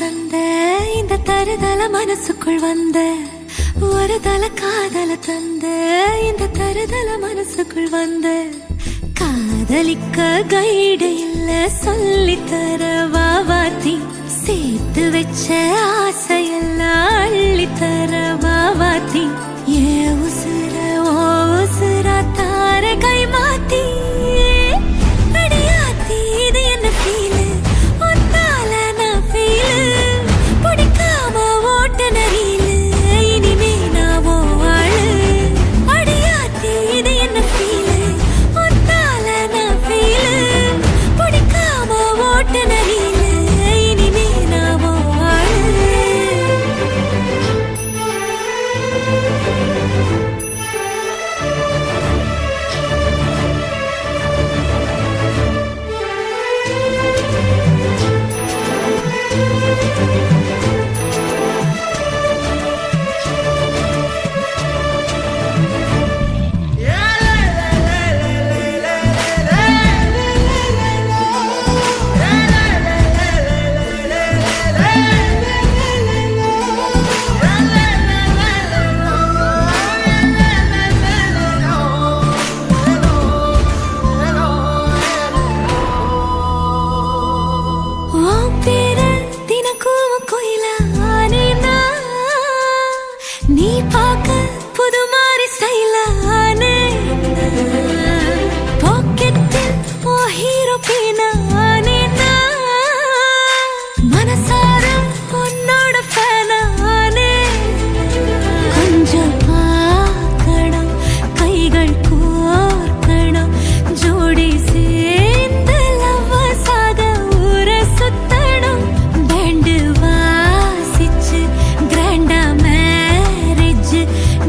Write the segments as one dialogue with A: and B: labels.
A: தந்த இந்த தருதல மனசுக்குள் வந்த ஒரு தல காதல தந்த இந்த தருதல மனசுக்குள் வந்த காதலிக்க கைடு இல்ல சொல்லி தர வாவாத்தி சேர்த்து வச்ச ஆசையெல்லாம் அள்ளி தர வாவாத்தி ஏ உசுர ஓ உசுரா தார கை மாத்தி அடியாத்தி இது என்ன ஃபீலு ஒன்னால நான் ஃபீலு பிடிக்காம ஓட்ட நரீலு இனிமே நான் ஓ ஆளு அடியாத்தி இது என்ன ஃபீலு ஒன்னால நான் ஃபீலு பிடிக்காம ஓட்ட நரீலு இனிமே நான் ஓ ஆளு நீ பார்க்க புது மாதிரி ஸ்டைலானே பாக்கெட்டில் ஓ ஹீரோ பீனானே மனசார உன்னோட ஃபேனானே கொஞ்சம் பார்க்கணும் கைகள் கோர்க்கணும் ஜோடி சேர்ந்து லவ்வசாக ஊர சுத்தணும் பேண்டு வாசிச்சு கிராண்டா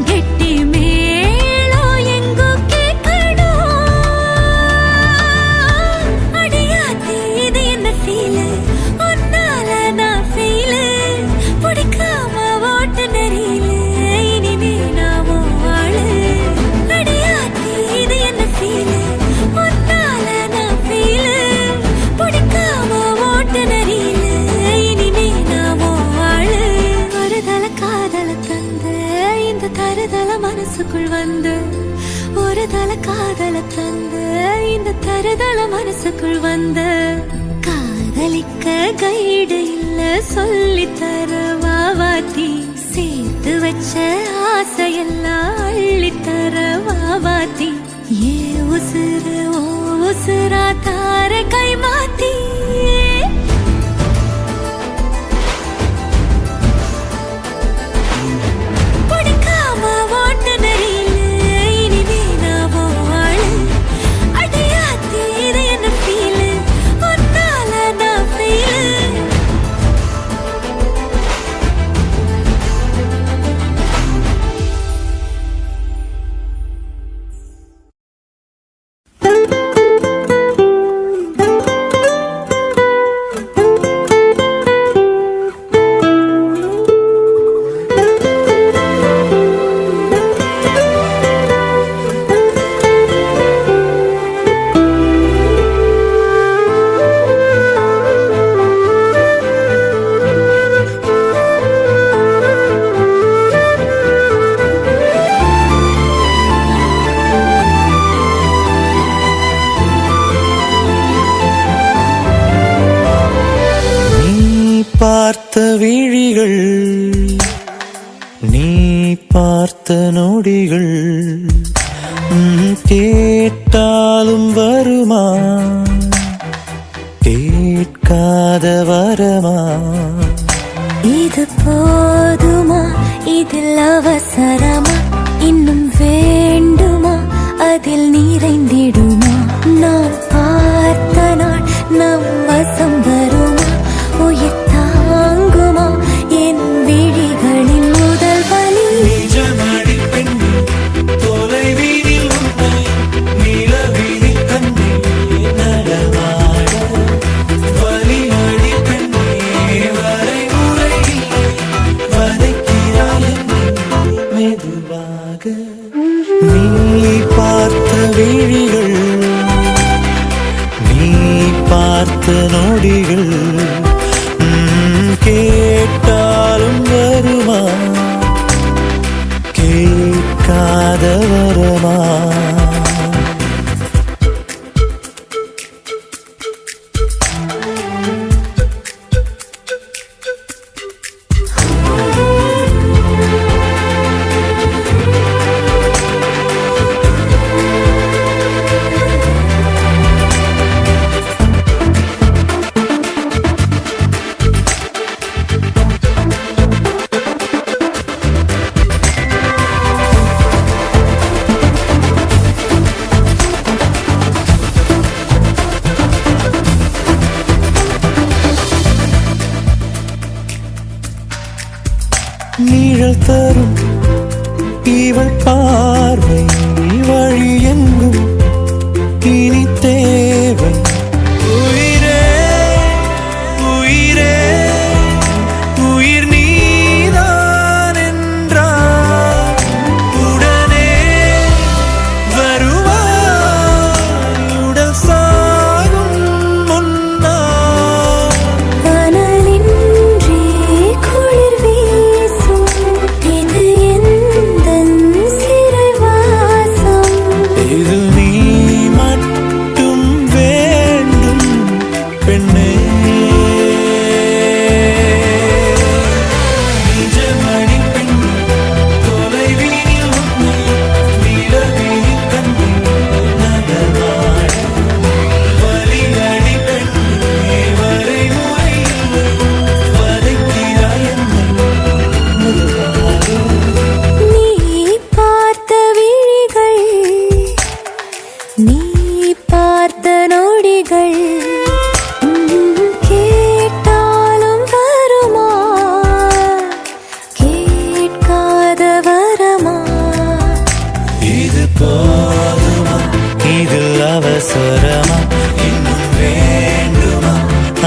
A: கெட்டி மேளம் எங்கோ கேட்கணும் அடியாத்தி இது என்ன ஃபீலு ஒன்னால நான் ஃபீலு பிடிக்காம ஓட்ட நரீலு இனிமே நான் ஓ ஆளு அடியாத்தி இது என்ன ஃபீலு ஒன்னால நான் ஃபீலு பிடிக்காம ஓட்ட நரீலு இனிமே நான் ஓ ஆளு ஒரு தல காதல தந்த இந்த தருதல மனசுக்குள் வந்து ஒரு தல காதல தந்த இந்த தருதல மனசுக்குள் வந்து காதலிக்க கைடு இல்ல சொல்லி தர வாவாத்தி சேர்த்து வச்ச ஆசையெல்லாம் அள்ளி தர வாவாத்தி ஏ உசுர ஓ உசுரா தார கை மாத்தி
B: பார்த்த விழிகள் நீ பார்த்த நொடிகள் கேட்டாலும் வருமா கேட்காத வரமா
A: இது போதுமா இதில் அவசரமா இன்னும் வேண்டுமா அதில் நிறைந்திடுமா நான் பார்த்த நாள் நம் வசம் வருமா உயிர் தாங்குமா என் விழிகளின் முதல் வலி
B: நிஜமடி பெண்ணே தொலைவீதில் உன்னை நிலவீதில் கண்ணே நடமாட வலிமடி பெண்ணே வரைமுறை வதைக்கிறாய் மெதுவாக நீ பார்த்த விழிகள் நீ பார்த்த நொடிகள் நிழல் தரும் இவள் பார்வை வழி எங்கும் இனி தேவை. உயிரே உயிரே உயிர் நீதான் என்றால் உடனே வருவாய் உடல் சாகும் முன்னால்.
A: அனலின்றி குளிர் வீசும் இது எந்தன் சிறைவாசம்.
B: இது நீ மட்டும் வேண்டும் பெண்ணே. நிஜமணி பெண்ணே, தொலைவீனில் உன்னை நிலவீனில் கண்டேன் நகர்வாய். வலியடி பெண்ணே, வரைமுறை இல்லை, வதைக்கிறாய் என்னை மெதுவாக.
A: நீ பார்த்த விழிகள், நீ பார்த்த நொடிகள் கேட்டாலும் வருமா, கேட்காத வரமா.
B: இது போதுமா, இதில் அவசரமா, இன்னும் வேண்டுமா,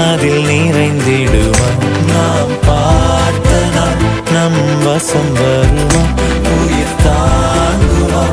B: அதில் நிறைந்திடுமா. நாம் பார்த்த நாள் நம் வசம் வருமா, உயிர் தாங்குமா.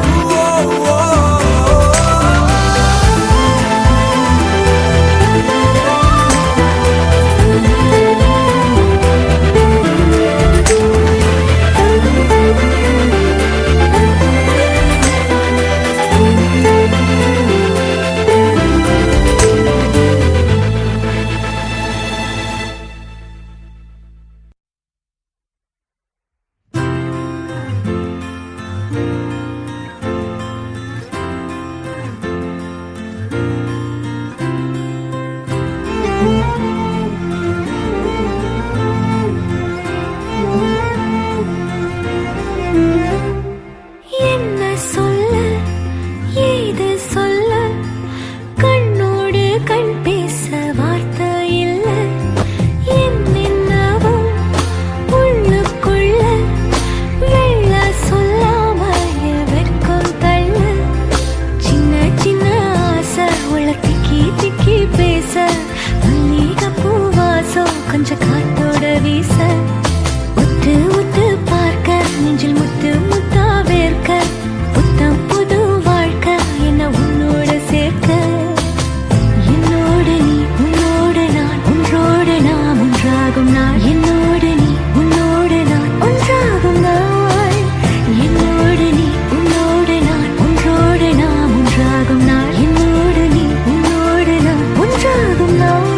A: என்ன சொல்ல, ஏது சொல்ல, கண்ணோடு கண் பேச வார்த்தை இல்ல. என்னென்னவோ உள்ளுக்குள்ள வெள்ள சொல்லாம வெட்கம் தள்ள. சின்ன சின்ன ஆசை உள்ள திக்கி திக்கி பேச, மல்லிகை பூவாசம் கொஞ்சம் காத்தோட வீச. உத்து உத்து பார்க்க நெஞ்சில் முத்து முத்தா வேர்க்க. புத்தம் புது வாழ்க்கை என்ன உன்னோட சேர்க்க. என்னோடு நீ உன்னோடு நான் ஒன்றோடு நாம் ஒன்றாகும் நாள். என்னோடு நீ உன்னோடு நான் ஒன்றாகும் நாள். என்னோடு நீ உன்னோடு நான் ஒன்றோடு நாம் ஒன்றாகும் நாள். என்னோடு நீ உன்னோடு நான் ஒன்றாகும் நாள்.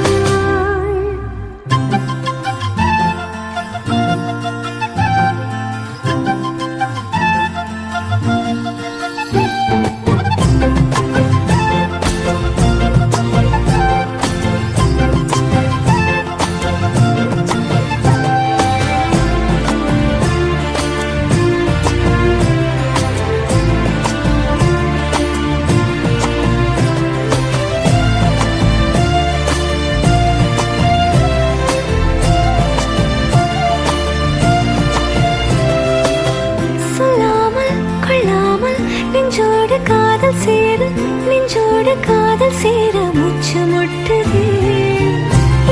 A: சொல்லாமல் கொள்ளாமல் நெஞ்சோடு காதல் சேர, நெஞ்சோடு காதல் சேர மூச்சு முட்டுது.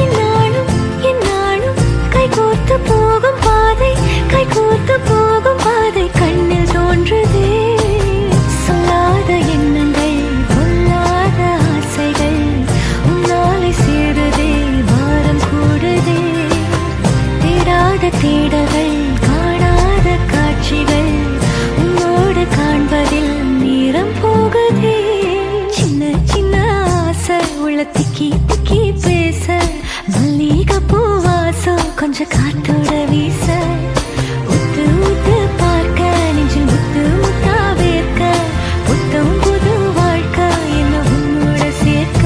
A: என்னாலும் என்னாலும் கைகோர்த்து போகும் பாதை, கைகோர்த்து போகும் பாதை கண்ணில் தோன்றுதே. சொல்லாத எண்ணங்கள், பொல்லாத ஆசைகள் உன்னாலே சேருதே, பாரம் கூடுதே. தேடாத தேடல்கள், காணாத காட்சிகள் உன்னோடு காண்பதில் நேரம் போகுதே. சின்ன சின்ன ஆசை உள்ள திக்கி திக்கி பேச, மல்லிகை பூவாசம் கொஞ்சம் காத்தோட வீச. உத்து உத்து பார்க்க நெஞ்சில் முத்து முத்தா வேர்க்க. புத்தம் புது வாழ்க்கை என்ன உன்னோட சேர்க்க.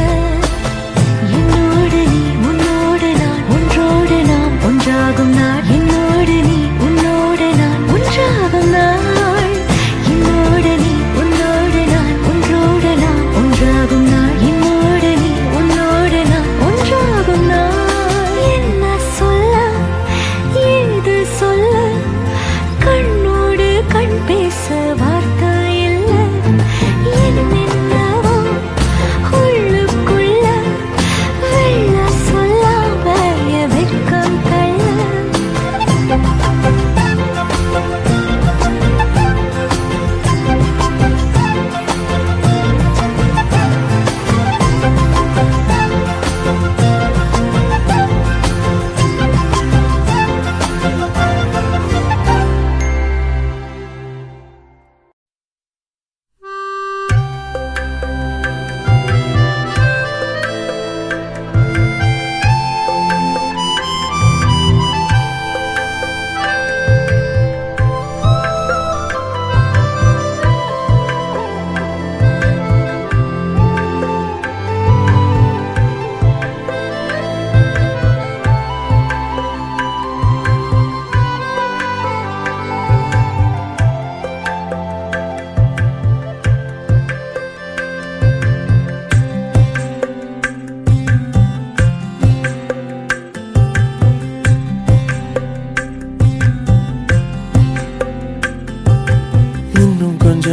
A: என்னோடு நீ உன்னோடு நான் ஒன்றோடு நாம் ஒன்றாகும் நாள். என்னோடு நீ உன்னோடு நான் ஒன்றாகும் நாள். என்னோடு நீ உன்னோடு நான் ஒன்றோடு நாம் ஒன்றாகும் நாள். என்னோடு நீ உன்னோடு நான் ஒன்றாகும் நாள். என்ன சொல்ல, ஏது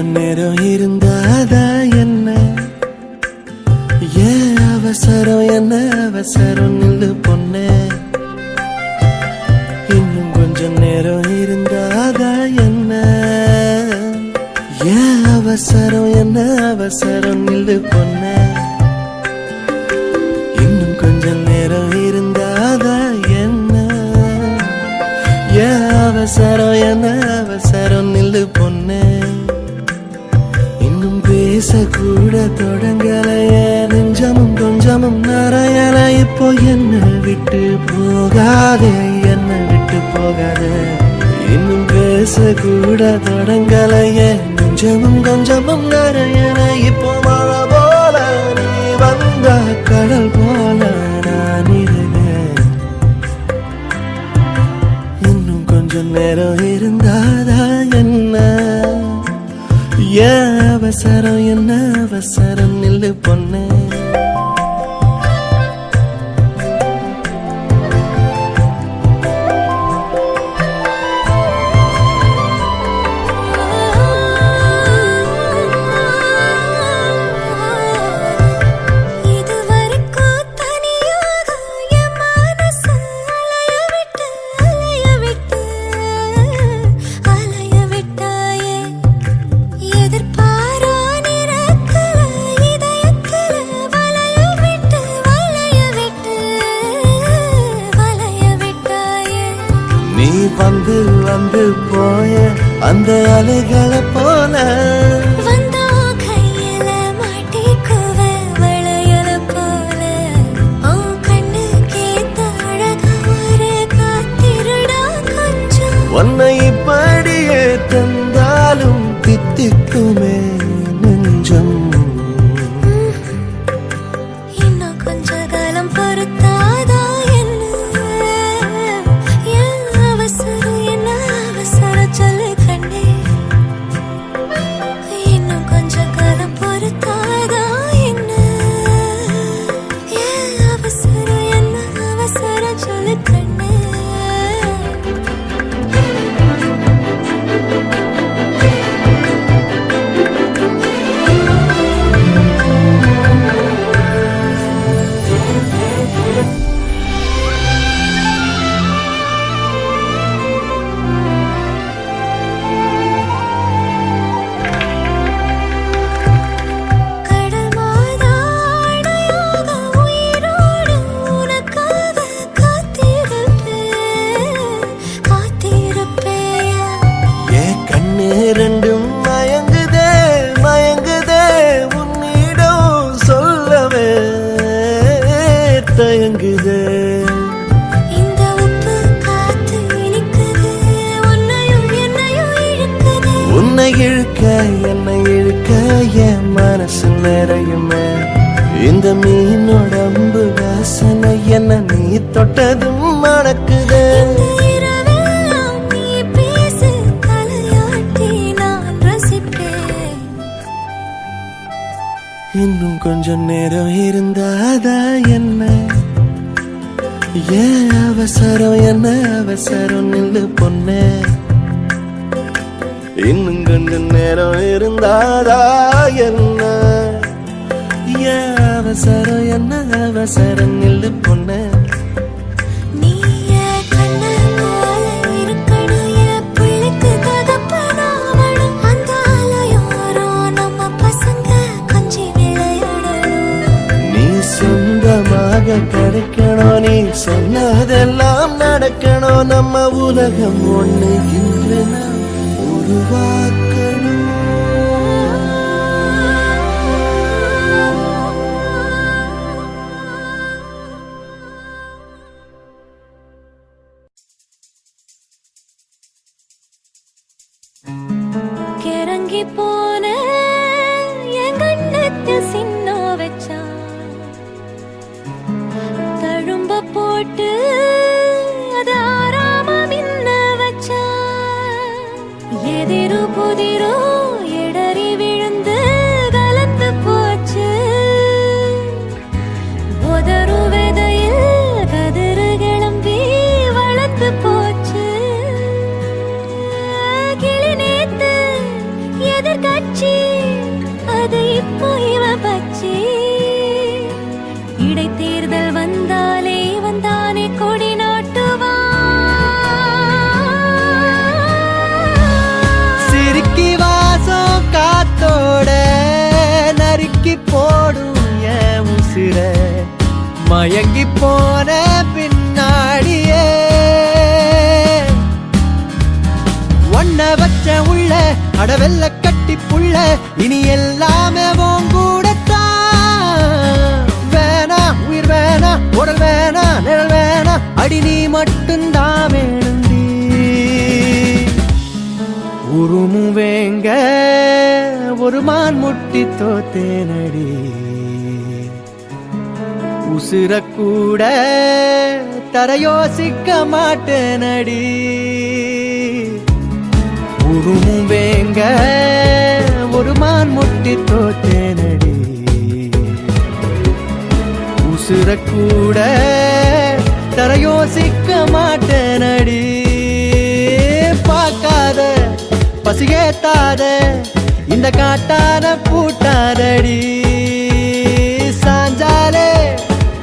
C: கொஞ்சம் நேரம் இருந்தாதா என்ன ஏன் அவசரம் என்ன அவசரம் நில்லு பொண்ணே இன்னும் கொஞ்சம் நேரம் இருந்தாதா என்ன ஏன் அவசரம் என்ன அவசரம் நில்லு பொண்ணே இன்னும் கொஞ்சம் நேரம் இருந்தாதா என்ன ஏன் அவசரம் என்ன அவசரம் நில்லு பொண்ணே இன்னும் பேசக்கூட தொடங்கலையே நெஞ்சமும் கொஞ்சமும் நிறையல இப்போ என்ன விட்டு போகாதே என்ன விட்டு போகாதே இன்னும் பேசக்கூட தொடங்கலையே நெஞ்சமும் கொஞ்சமும் நிறையல இப்போ மழை போல நீ வந்த கடல் போல நான் இருந்தேன் இன்னும் கொஞ்சம் நேரம் இருந்தாதா என்ன ஏன் அவசரம் என்ன அவசரம் நில்லு பொண்ணே வந்து வந்து போய அந்த அலைகளை போல
A: வந்தா கையில மாட்டிக்குவ வளையல போல உன் கண்ணு கேத்த அழகா ஒரு காத்திருடா கொஞ்சம்
C: உன்னை இப்படியே தந்தாலும் தித்திக்குமே நெஞ்சம்
A: இன்னும் கொஞ்ச காலம் பொறுத்தாதா சொல்லு கண்ணே இன்னும் கொஞ்ச காலம் பொறுத்தாதா என்ன ஏன் அவசரம் என்ன அவசரம் சொல்லு கண்ணே
C: ரெண்டும் மயங்குதே மயங்குதே உன்னிடம் சொல்லவே தயங்குதே
A: இந்த உப்பு காத்து இனிக்குது உன்னையும் என்னையும் இழுக்குது
C: உன்னை இழுக்க என்னை இழுக்க என் மனசு நிறையுமே இந்த மீனோட அம்பு வாசனை என்ன நீ தொட்டதும் மணக்குதே இன்னும் கொஞ்சம் நேரம் இருந்தாதா என்ன ஏன் அவசரம் என்ன அவசரம் நில்லு பொண்ணே இன்னும் கொஞ்சம் நேரம் இருந்தாதா என்ன ஏன் அவசரம் என்ன அவசரம் நில்லு பொண்ணே கிடைக்கணும் நீ சொன்னதெல்லாம் நடக்கணும் நம்ம உலகம் ஒண்ணு இன்று நாம் உருவாக்கணும்
A: கிறங்கி போன என் கண்ணத்தில் சின்ன வச்சா தழும்ப போட்டு அது ஆறாம மின்ன வச்சா எதிரோ புதிரோ இடறி விழுந்து கலந்து போச்சு உதறு விதையில் கதிரு கிளம்பி வளர்த்து போச்சு கிளி நேத்து எதிர்கட்சி
C: போடும் என் உசிர மயங்கி போன பின்னாடியே ஒன்ன வச்ச உள்ள அடவெல்ல கட்டி புள்ள இனி எல்லாமே கூடத்தான் வேணா உயிர் வேணா உடல் வேணா நிழல் வேணா அடி நீ மட்டும்தான் வேணுண்டி உருமும் வேங்க ஒரு மான் முட்டி தோத்தேனடி உசுர கூட தர யோசிக்க மாட்டேனடி உருமும் வேங்க ஒரு மான் முட்டி தோத்தேனடி உசுர கூட தர யோசிக்க மாட்டேனடி பார்க்காத பசியேத்தாத இந்த காட்டான பூட்டாதடி சாஞ்சாலே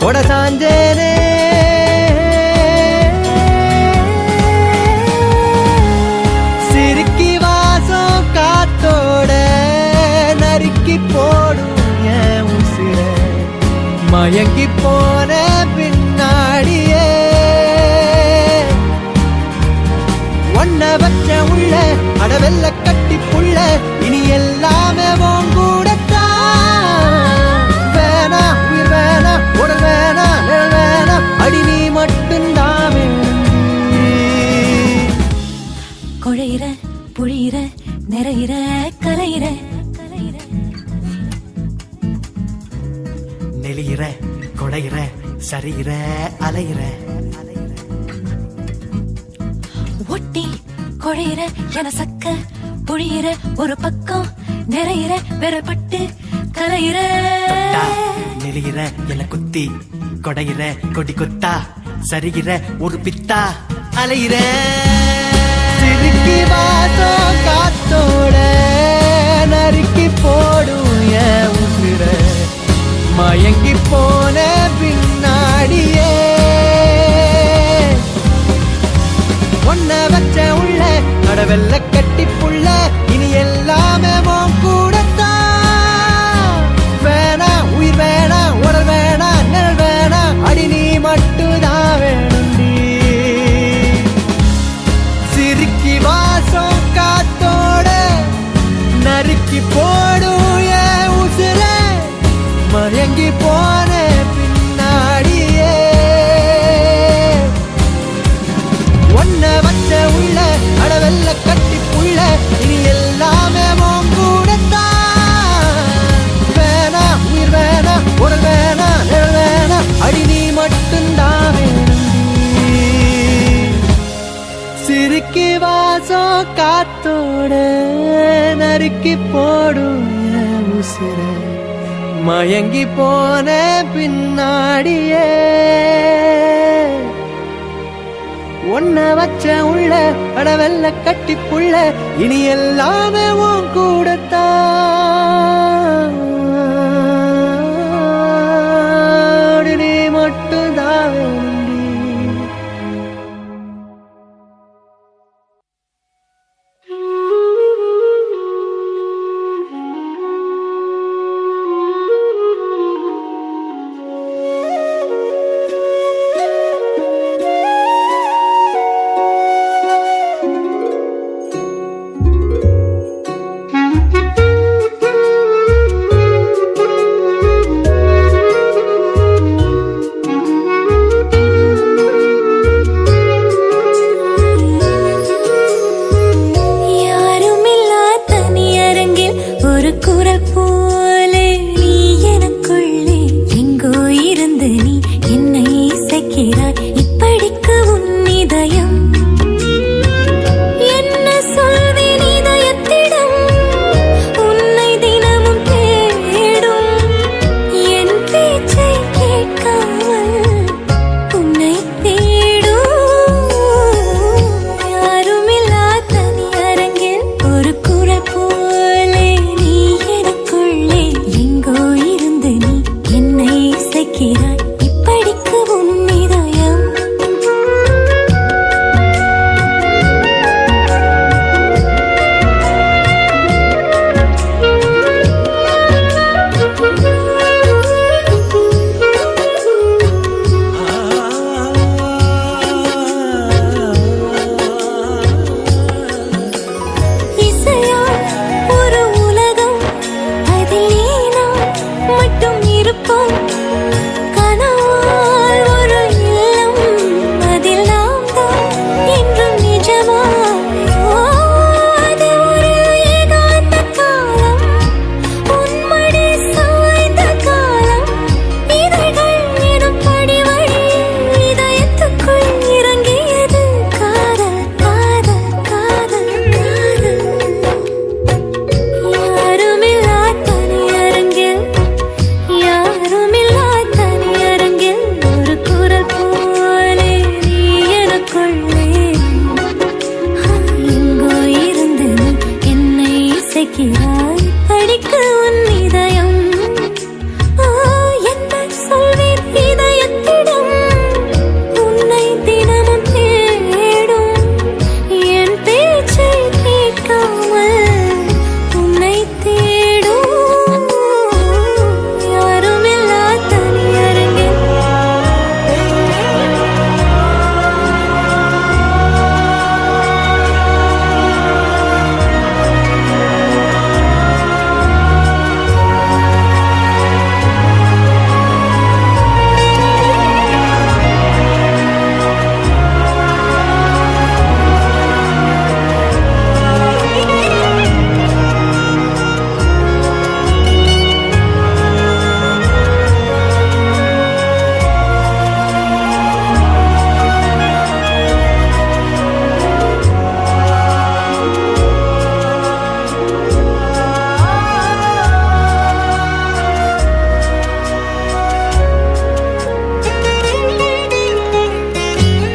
C: கொட சாஞ்சேனே சிரிக்கி வாசம் காத்தோட நறுக்கி போடும் என் உசிர மயங்கி போன பின்னாடியே ஒன்ன வச்ச உள்ள அடவெல்ல கட்டி புள்ள இனி எல்லாமே கூடத்தான் வேணா உயிர் வேணா உடல் வேணா நிழல் வேணா அடி நீ மட்டும்தான்
A: குழையிற புழியிற நிறையிற கலையிற
C: நெளியிற கொடையிற சரியிற அலையிற
A: ஒட்டி குழையிற என சக்க புழியிற ஒரு பக்கம் நிறையிற பெறப்பட்டு கலையிற
C: நெளியிற என குத்தி கொடையிற கொடி கொத்தா சரிகிற ஒரு பித்தா அலையிற சிரிக்கி வாசம் காத்தோட நறுக்கி போடும் என் உசிர மயங்கி போன பின்னாடியே ஒன்ன வச்ச உள்ள கடவெல்ல கட்டி புள்ள இனி எல்லாமே கூடத்தான் வேணா உயிர் வேணா உடல் வேணா நிழல் வேணா அடி நீ மட்டும்தான் வேணுண்டி சிரிக்கி வாசம் காத்தோட நறுக்கி போடும் என் உசிர மயங்கி போன பின்னாடியே ஒன்ன வச்ச உள்ள அடவெல்ல கட்டி புள்ள இனி எல்லாமே கூடத்தான் வேணா உயிர் வேணா உடல் வேணா நிழல் வேணா அடி நீ மட்டும்தான் வேணுண்டி சிரிக்கி வாசம் காத்தோட நறுக்கி போடும் என் உசிர மயங்கி போன பின்னாடியே ஒன்ன வச்ச உள்ள அடவெல்ல கட்டி புள்ள இனி எல்லாமே கூடத்தான் நீ மட்டும்தான் வேணுண்டி
A: இசைக்கிறாய் படிக்க உன் இதயம். என்ன சொல்வேன் இதயத்திடம், உன்னை தினமும் தேடும். என் பேச்சை கேட்காமல் உன்னை தேடும். யாருமில்லா தனியரங்கில்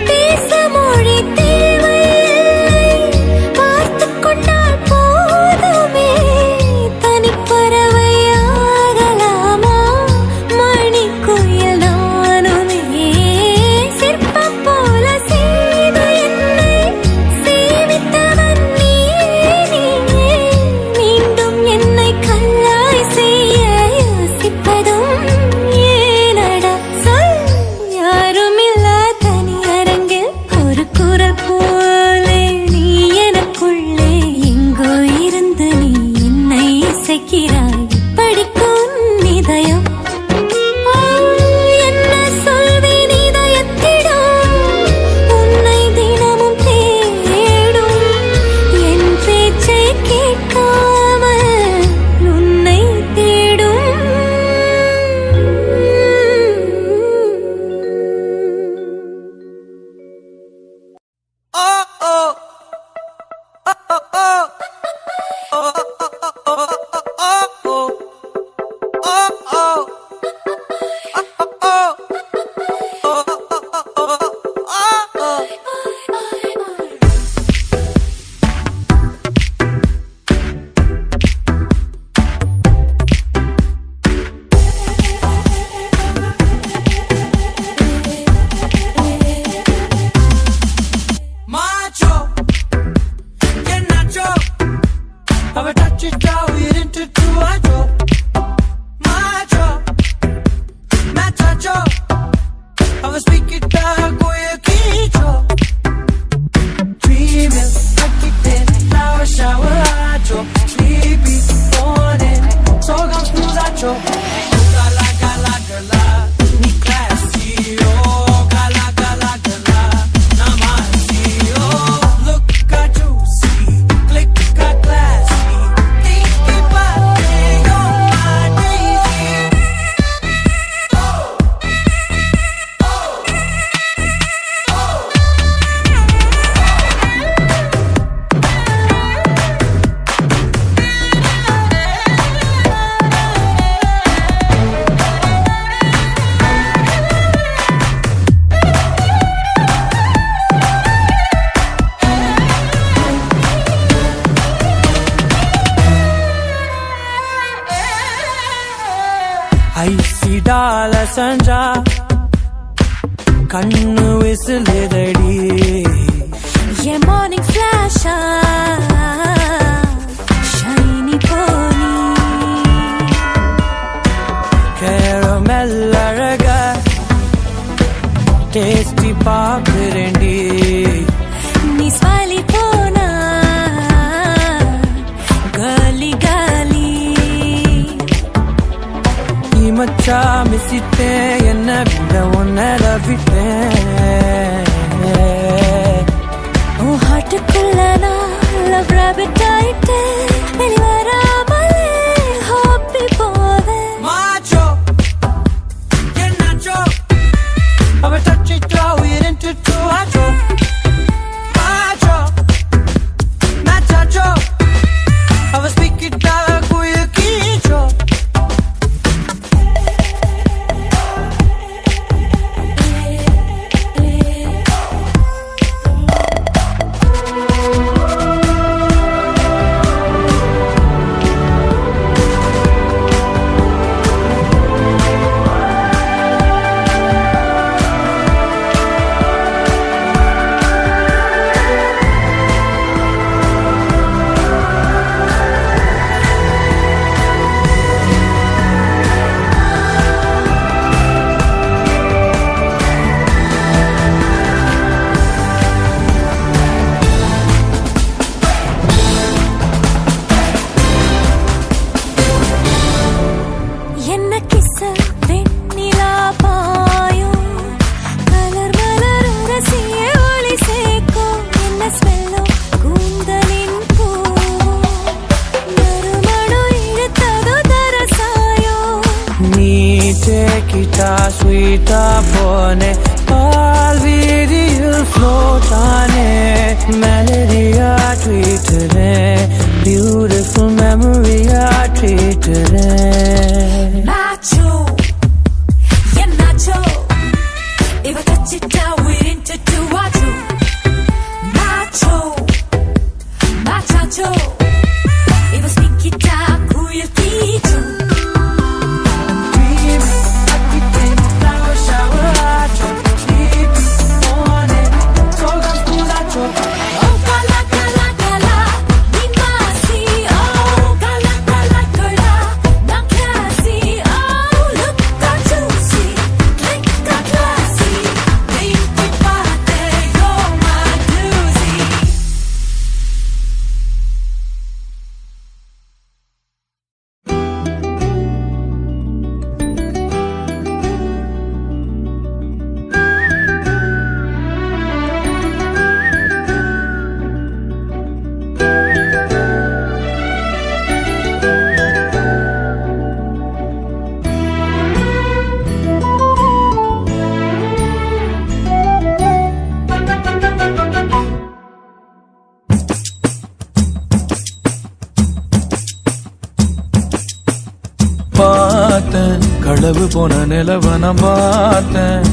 A: பேச மொழி தேவையில்லை, பார்த்துக் கொண்டால் போதுமே. தனிப்பறவையாகலாமா மணிக்குயில் நானுமே. சிற்பம் போல செய்து என்னை சேவித்தவன் நீயே. மீண்டும் என்னை கல்லாய் செய்ய யோசிப்பதும் ஏனடா சொல். யாருமில்லா தனியரங்கில் ஒரு குரல் போலே நீ எனக்குள்ளே எங்கோ இருந்து நீ என்னை இசைக்கிறாய் படிக்கும் இதயம். என்ன சொல்வேன் இதயத்திடம், உன்னை தினமும் தேடும். என் பேச்சை கேட்காமல் உன்னை தேடும்.
D: Macho, you're nacho. I will touch it down, we're into two macho. Macho, macho. I will speak it down, go your kicho. Dreaming, like it in, flower shower, macho. Sleepy, morning, so comes to macho. Gala, gala, gala, ni classy, oh, gala, gala, gala. Look at you, see, click at classy. Think about it, you're my daisy. ஐசிடால Sanjha கண்ணு விசிலுதடி.
A: என் morning ஃபிளாஷா Saini Fani.
D: Caramel அழக tasty பாக்குறேன்டி.
A: நீ smiley போனா காலி காலி.
D: மச்சா மிசிட்டேன், என்ன விட உன்னை ரவிட்டேன்.
A: உன் ஹார்ட்டுக்குள்ள நான் லவ் ராபிட் ஆயிட்டேன். வெளிவராமலே ஹாப்பி போவேன்.
D: Macho, you're nacho. I will touch it down, we're into two macho. Macho, macho. I will speak it down, go your kicho.
A: ஸ்மெல்லோ கூந்தலின் பூ நறுமணோ இழுத்ததோ தரசாயோ
D: நீ டேக்கிட்டா ஸ்வீட்டா போனே பால் வீதியில் ஃப்ளோட்டானே மெலடியா ட்வீட்டுறேன் beautiful மெமரியா ட்வீட்டுறேன்
A: Nacho, yeah Nacho. If I touch it down, we're into two or two. Nacho, Nacho. If I speak it down, who you teach you?
D: Dream, everything, flower shower, sleep, morning, so comes to that joke.
A: Oh, gala, gala, gala, ni masi. Oh, gala, gala, gala, na classy. Oh, look at juicy, like a classy. Pinky party, you're my doozy.
E: பார்த்தேன் களவு போன நிலவன பார்த்தேன்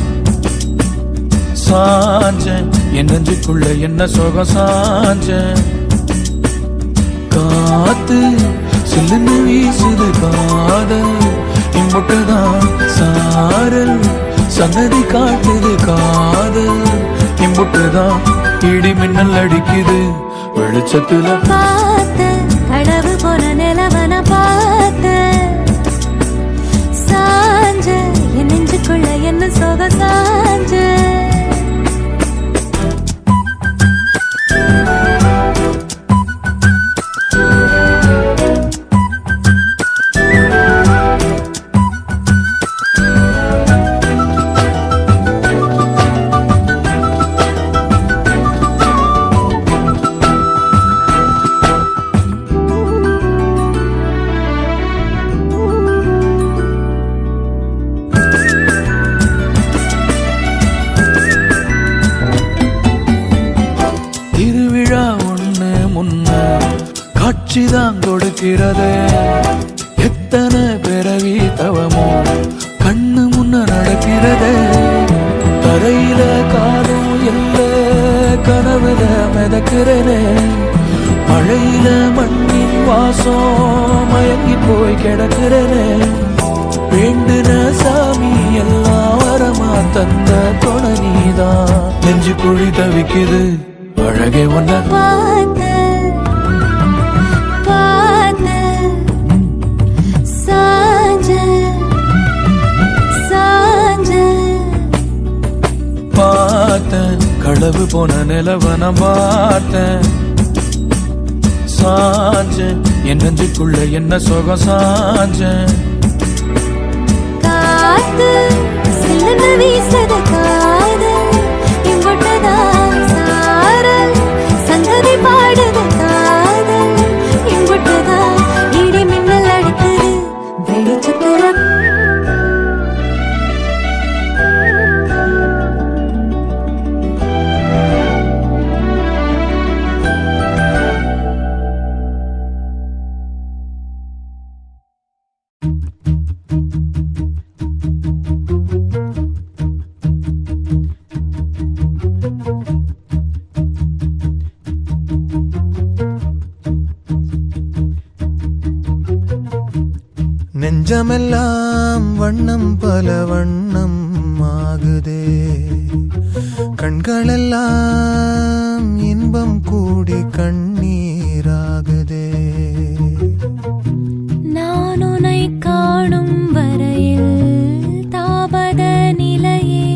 E: சாஞ்சேன் என் நெஞ்சுக்குள்ள என்ன சுகம் சாஞ்சேன் காத்து சில்லுன்னு வீசுது காதல் இம்புட்டுதான் சாரல் சன்னதி காட்டுது காதல் இம்புட்டுதான் இடி மின்னல் அடிக்குது வெளிச்சத்துல
A: பார்த்தேன் கடவு போன நிலவன பார்த்தேன் சாஞ்ச என் நெஞ்சுக்குள்ள என்ன சோக சாஞ்ச
E: திருவிழா ஒண்ணு முன்ன காட்சிதான் கொடுக்கிறது எத்தனை பிறவி தவமோ கண்ணு முன்ன நடக்கிறது தரையில காலம் இல்ல கனவுல மிதக்கிறனே மழையில மண்ணின் வாசம் மயங்கி போய் கிடக்கிறனே வேண்டுன சாமி எல்லாம் வரமா தந்த துணை நீதான் நெஞ்சு குழி தவிக்குது அழகே ஒன்ன
A: பார்த்தேன் பார்த்தேன் சாஞ்ச சாஞ்ச
E: பார்த்தேன் களவு போன நிலவன பார்த்தேன் சாஞ்சேன் என் நெஞ்சுக்குள்ள என்ன சுகம் சாஞ்சேன்
A: காத்து சில்லுன்னு வீசது காதல் இம்புட்டுதான் சாரல் சங்கதி பாடுது காதல் இம்புட்டுதான் இடி மின்னல் அடிக்குது வெளிச்சத்துல
C: நெஞ்சமெல்லாம் வண்ணம் பல வண்ணம் ஆகுதே கண்களெல்லாம் இன்பம் கூடி கண்ணீராகுதே
A: நான் உன்னை காணும் வரையில் தாபத நிலையே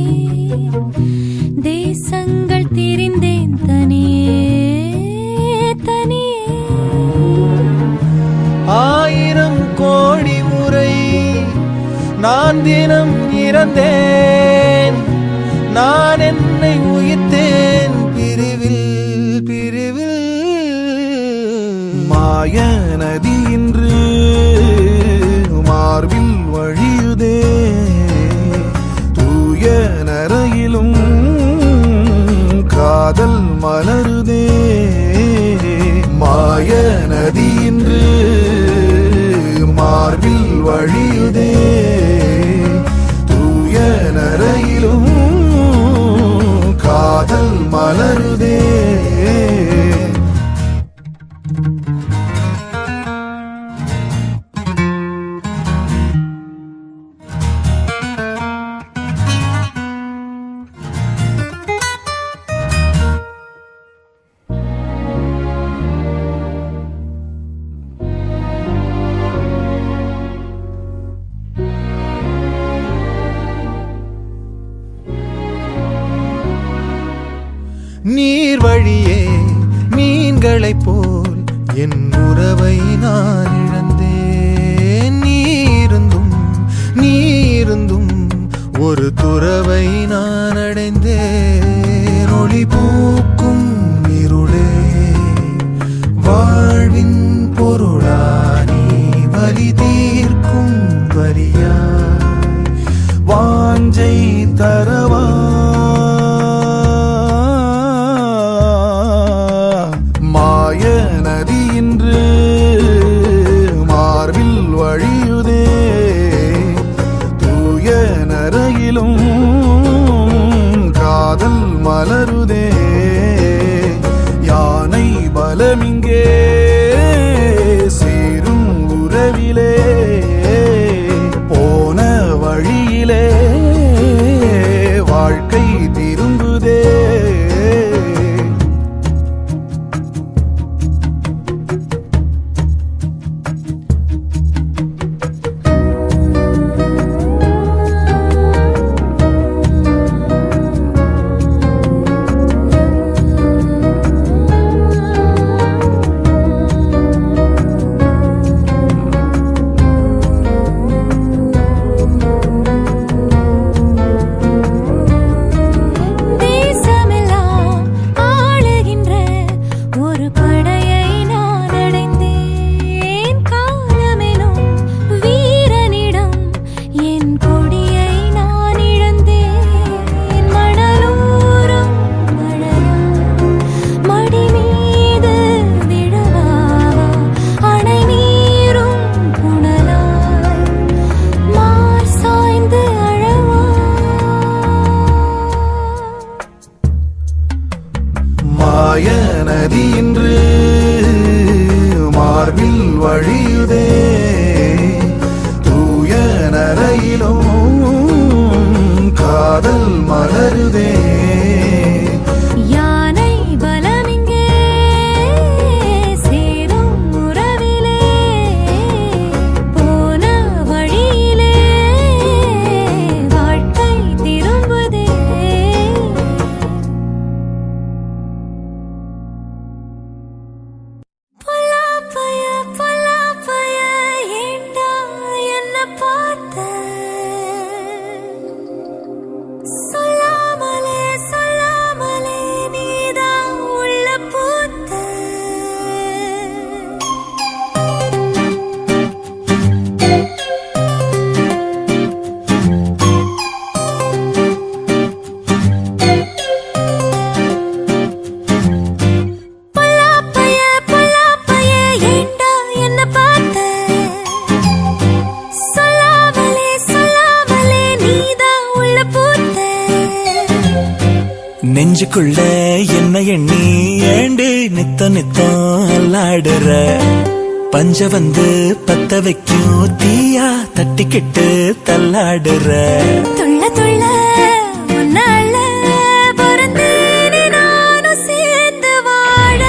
A: தேசங்கள் திரிந்தேன் தனியே தனியே
C: ஆயிரம் கோடி முறை நான் தினம் இறந்தேன் நான் என்னை உயிர்த்தேன் பிரிவில் பிரிவில் மாய நதி இன்று மார்பில் வழியுதே தூய நரையிலும் காதல் மலருதே மாய நதி இன்று மார்பில் வழியுதே தூய நரையிலும் காதல் மலருதே நீர் வழியே மீன்களைப் போல் என் உறவை நான் இழந்தேன் நீருந்தும் ஒரு துறவை நான் அடைந்தேன் ஒளி பூக்கும் இருளே வாழ்வின் பொருளானி வலி தீர்க்கும் வரியாய் வாஞ்சை தரவா மாய நதி இன்று மார்பில் வழியுதே தூய நரையிலும் காதல் மலருதே யானை பலமிங்கே சேரும் உறவிலே போன வழியிலே வாழ்க்கை திரும்புதே
A: தேசமெல்லாம் ஆளுகின்ற ஒரு படையை நான் அடைந்தேன் காலமெனும் வீரனிடம் என் கொடியை நான் இழந்தேன் மணலூரும் மழையாய் மடி மீது விழவாவா அணை நீரும் புனலாய் மார் சாய்ந்து அழவா
C: மாய நதி இன்று மார்பில் வழியுதே தூய நரையிலும் காதல் மலருதே
A: யானை பலமிங்கே சேரும் உறவிலே போன வழியிலே வாழ்க்கை திரும்புதே பொல்லாப்பைய ஏண்டா என்ன பார்த்த சொல்லாமலே நீதான் உள்ள பூத்த பொல்லாப்பைய ஏண்டா என்ன பார்த்த சொல்லாமலே நீதான் உள்ள பூத்த
B: நெஞ்சுக்குள்ள என்ன எண்ணி ஏண்டு நித்தம் அல்லாடுற பஞ்ச வந்து பத்த வைக்கும் தீயா தட்டிக்கிட்டு தள்ளாடுற
A: துள்ள உன்னால பொறந்தேனே நானும் சேர்ந்து வாழ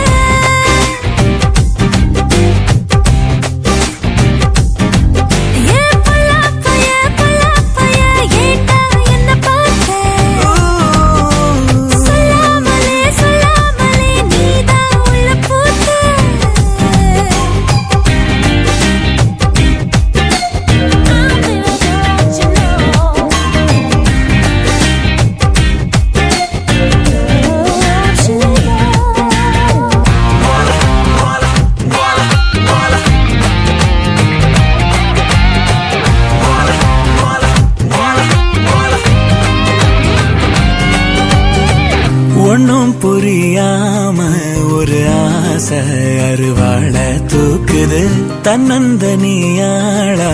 A: ஏன் பொல்லாப்பைய ஏண்டா என்ன பார்த்த சொல்லாமலே நீதான் உள்ள பூத்த
B: ஆசை அருவாள தூக்குது தன்னந்த நீயாளா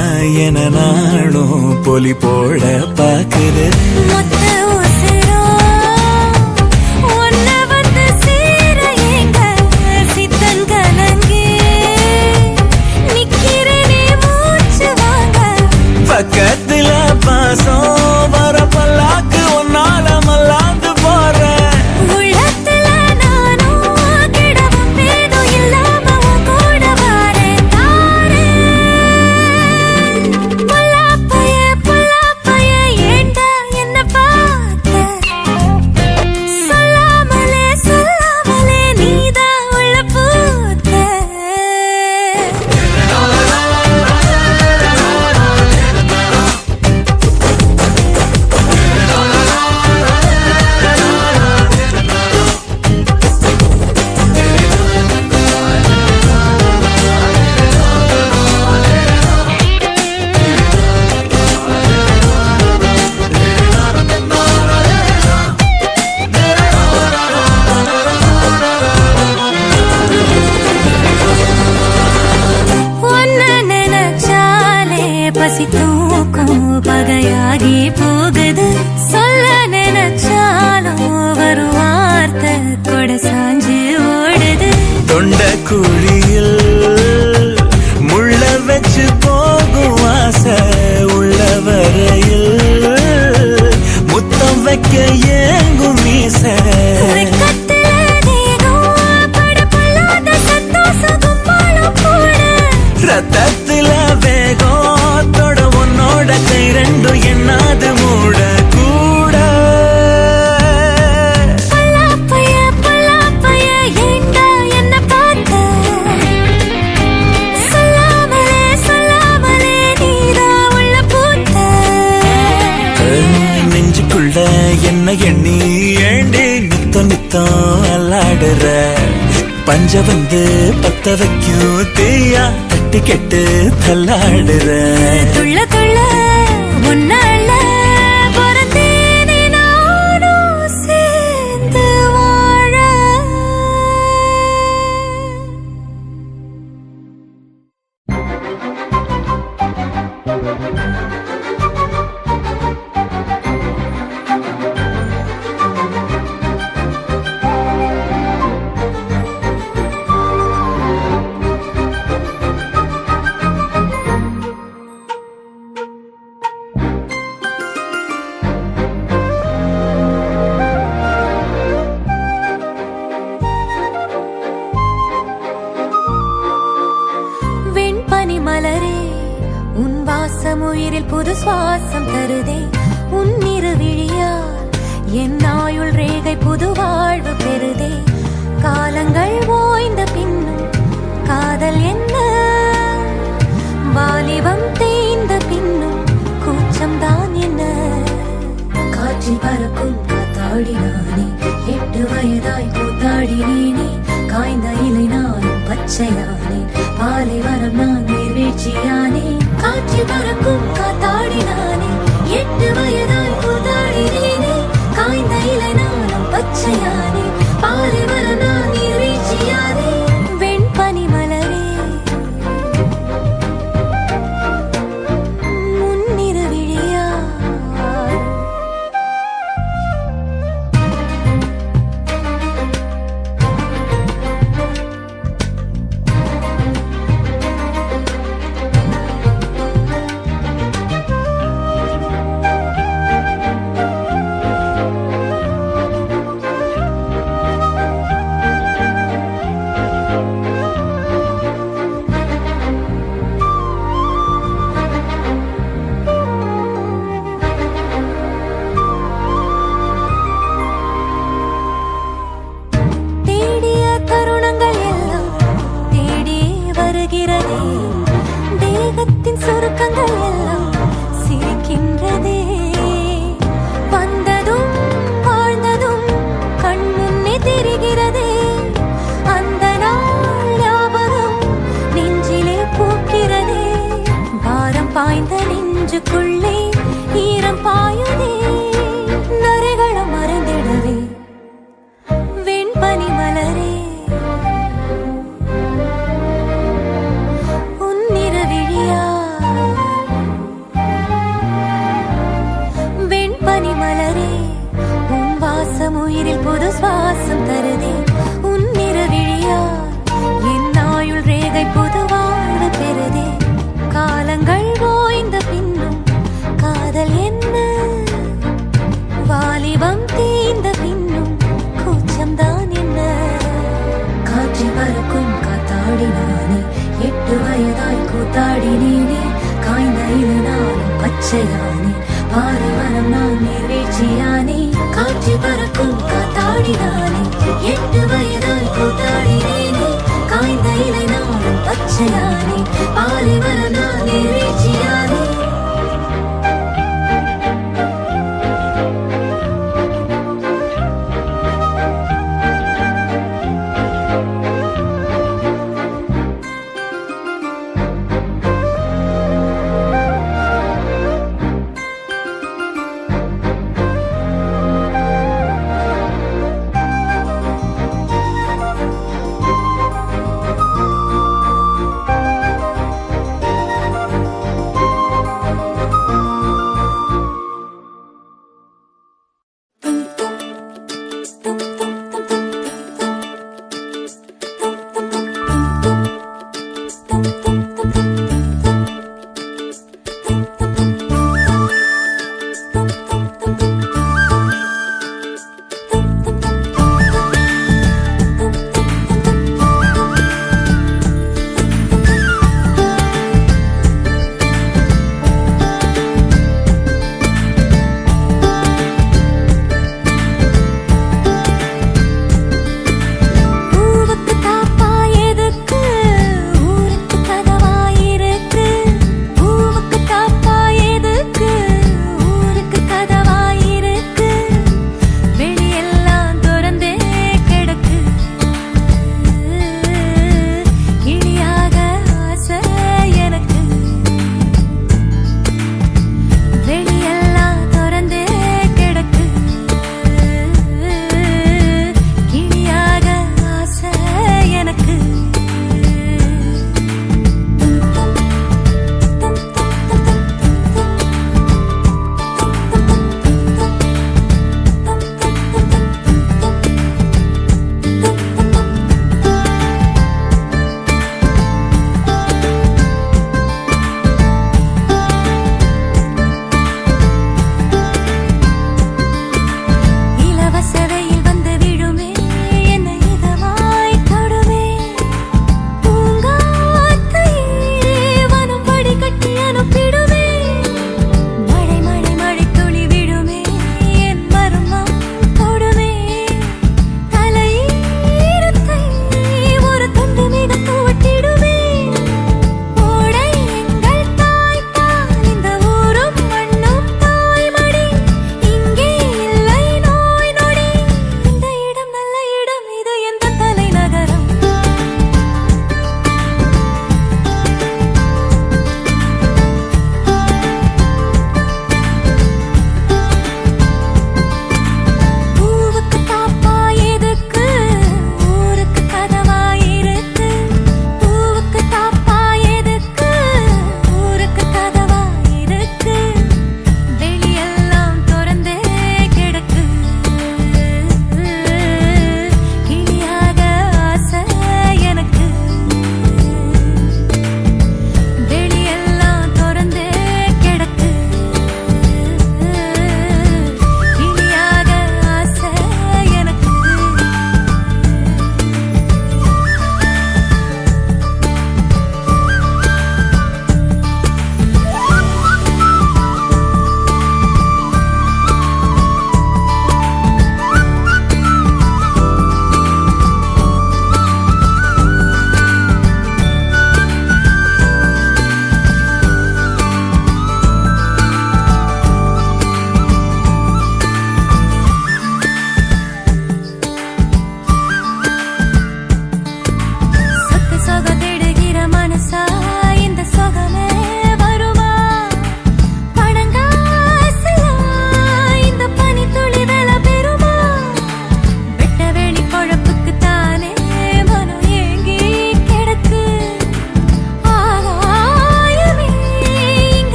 B: என நாளும் பொலி போட பாக்குது
A: மொத்த உசிரும் உன்னை வந்து சேர எங்க சித்தம் கலங்கி நிக்கிறேனே மூச்சு வாங்க
B: பக்கத்துல பாசம் வர பல்லாக்கு ஒன்னால மல்லாந்து போறேன்
A: உள்ளத்துல நானும் கிடவும் பேதும் இல்லாம உன் கூட வாரேன் தாரேன் புல்லாப்பைய ஏண்டா என்ன பார்த்த சொல்லாமலே நீதான் உள்ள பூத்த உன்னை நினைச்சாலே பசி தூக்கும் பகையாகி போகுது சொல்ல நினைச்சாலும் ஒரு வார்த்தை கொட சாஞ்சு ஓடுது
B: தொண்ட குழியில் முள்ள வச்சு போகும் ஆசை உள்ள வரையில் முத்தம் வைக்க ஏங்கும் மீச
A: வெக்கத்துல தேகம் படபடாத சந்தோஷம் கும்மாளம் போட
B: ரத்தத்துல வேகம் தொட உன்னோட கை ரெண்டும் என்னாது மூட கூட
A: பல்லாப்பைய ஏண்டா என்ன பார்த்த சொல்லாமலே நீதான் உள்ள பூத்த
B: நெஞ்சுக்குள்ள என்ன எண்ணி ஏண்டி நித்தம் நித்தம் அல்லாடுற பஞ்ச வந்து பத்த வைக்கும் தீயா தட்டி கெட்டு தள்ளாடுற
A: துள்ள முன்னால பிறந்தேனே நானும் சேர்ந்து வாழ வெண்பனி மலரே உன் வாசம் உயிரில் புது சுவாசம் தருதே உன் விழியால் என் ஆயுள் ரேகை புது வாழ்வு பெறுதே காலங்கள் ஓய்ந்த பின்னும் காதல் என்ன வாலிபம் தேய்ந்த பின்னும் கூச்சம் தான் என்ன காற்றில் பறக்கும் காத்தாடினானே 8 வயதாய் கூத்தாடினேனே காய்ந்த இலை நானும் பச்சையானேன் பாலைவனம் நான் நீர்வீழ்ச்சியானேன் காற்றில் பறக்கும் காத்தாடினானே 8 வயதாய் கூத்தாடினேனே காய்ந்த இலை நானும் பச்சையானேன் பாலைவனம் நான் நீர்வீழ்ச்சியானேன் வெண்பனி மலரே முன்னிரு விழியால் சுருக்கங்கள் எல்லாம் சிரிக்கின்றதே வந்ததும் வாழ்ந்ததும் கண் முன்னே தெரிகிறதே அந்த நாள் ஞாபகம் நெஞ்சிலே பூக்கிறதே பாரம் பாய்ந்த நெஞ்சுக்குள்ளே ஈரம் பாயுதே நரைகளும் மறைந்திடவே வெண்பனி மலரே வயதாய் கூத்தாடினேனே காய்ந்த இரு நானும் பச்சையானே பாலைவனம் நான் நீர்வீழ்ச்சியானே காட்சி பறக்கும் காத்தாடினானே 8 வயதாய் கூத்தாடினேனே காய்ந்த இலை நானும் பச்சையானே